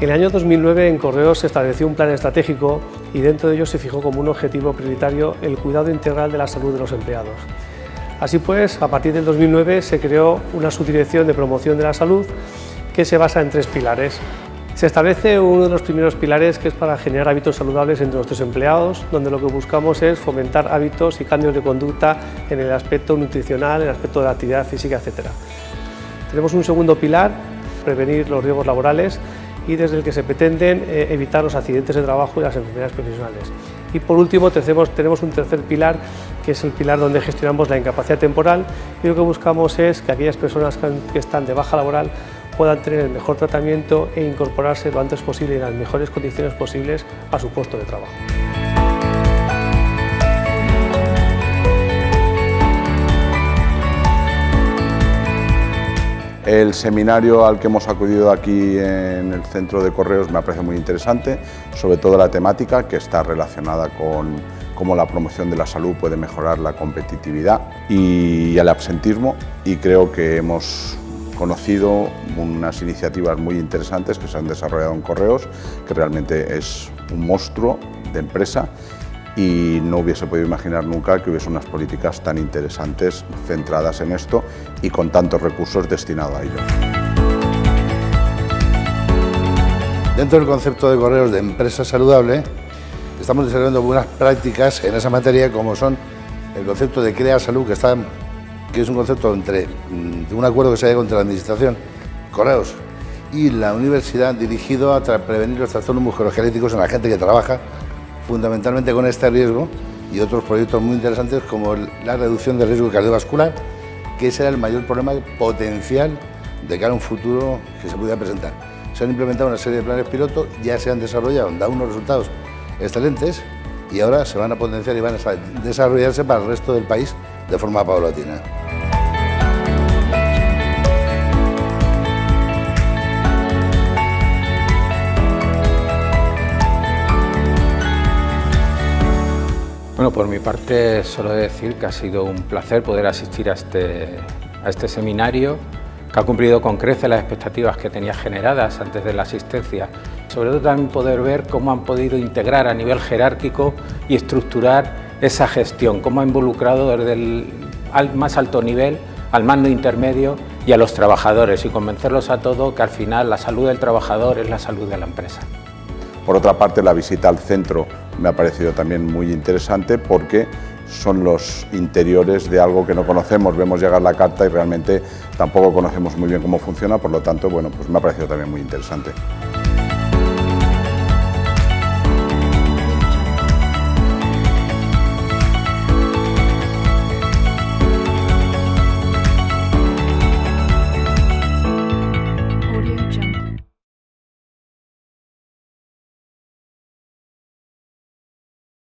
En el año 2009 en Correos se estableció un plan estratégico y dentro de ello se fijó como un objetivo prioritario el cuidado integral de la salud de los empleados. Así pues, a partir del 2009 se creó una subdirección de promoción de la salud que se basa en 3 pilares. Se establece uno de los primeros pilares que es para generar hábitos saludables entre nuestros empleados, donde lo que buscamos es fomentar hábitos y cambios de conducta en el aspecto nutricional, en el aspecto de la actividad física, etc. Tenemos un segundo pilar, prevenir los riesgos laborales, y desde el que se pretenden evitar los accidentes de trabajo y las enfermedades profesionales. Y por último tenemos un tercer pilar, que es el pilar donde gestionamos la incapacidad temporal, y lo que buscamos es que aquellas personas que están de baja laboral puedan tener el mejor tratamiento e incorporarse lo antes posible y en las mejores condiciones posibles a su puesto de trabajo. El seminario al que hemos acudido aquí en el centro de Correos me parece muy interesante, sobre todo la temática que está relacionada con cómo la promoción de la salud puede mejorar la competitividad y el absentismo, y creo que hemos conocido unas iniciativas muy interesantes que se han desarrollado en Correos, que realmente es un monstruo de empresa y no hubiese podido imaginar nunca que hubiese unas políticas tan interesantes centradas en esto y con tantos recursos destinados a ello. Dentro del concepto de Correos de empresa saludable, estamos desarrollando buenas prácticas en esa materia, como son el concepto de Crea Salud, que es un concepto de un acuerdo que se ha hecho entre la Administración, Correos y la universidad, dirigido a prevenir los trastornos musculoesqueléticos en la gente que trabaja fundamentalmente con este riesgo, y otros proyectos muy interesantes como la reducción del riesgo cardiovascular, que ese era el mayor problema potencial de cara a un futuro que se pudiera presentar. Se han implementado una serie de planes piloto, ya se han desarrollado, han dado unos resultados excelentes y ahora se van a potenciar y van a desarrollarse para el resto del país de forma paulatina. Bueno, por mi parte, solo decir que ha sido un placer poder asistir a este seminario, que ha cumplido con creces las expectativas que tenía generadas antes de la asistencia. Sobre todo también poder ver cómo han podido integrar a nivel jerárquico y estructurar esa gestión, cómo ha involucrado desde el más alto nivel al mando intermedio y a los trabajadores, y convencerlos a todos que al final la salud del trabajador es la salud de la empresa. Por otra parte, la visita al centro me ha parecido también muy interesante porque son los interiores de algo que no conocemos. Vemos llegar la carta y realmente tampoco conocemos muy bien cómo funciona, por lo tanto, bueno, pues me ha parecido también muy interesante.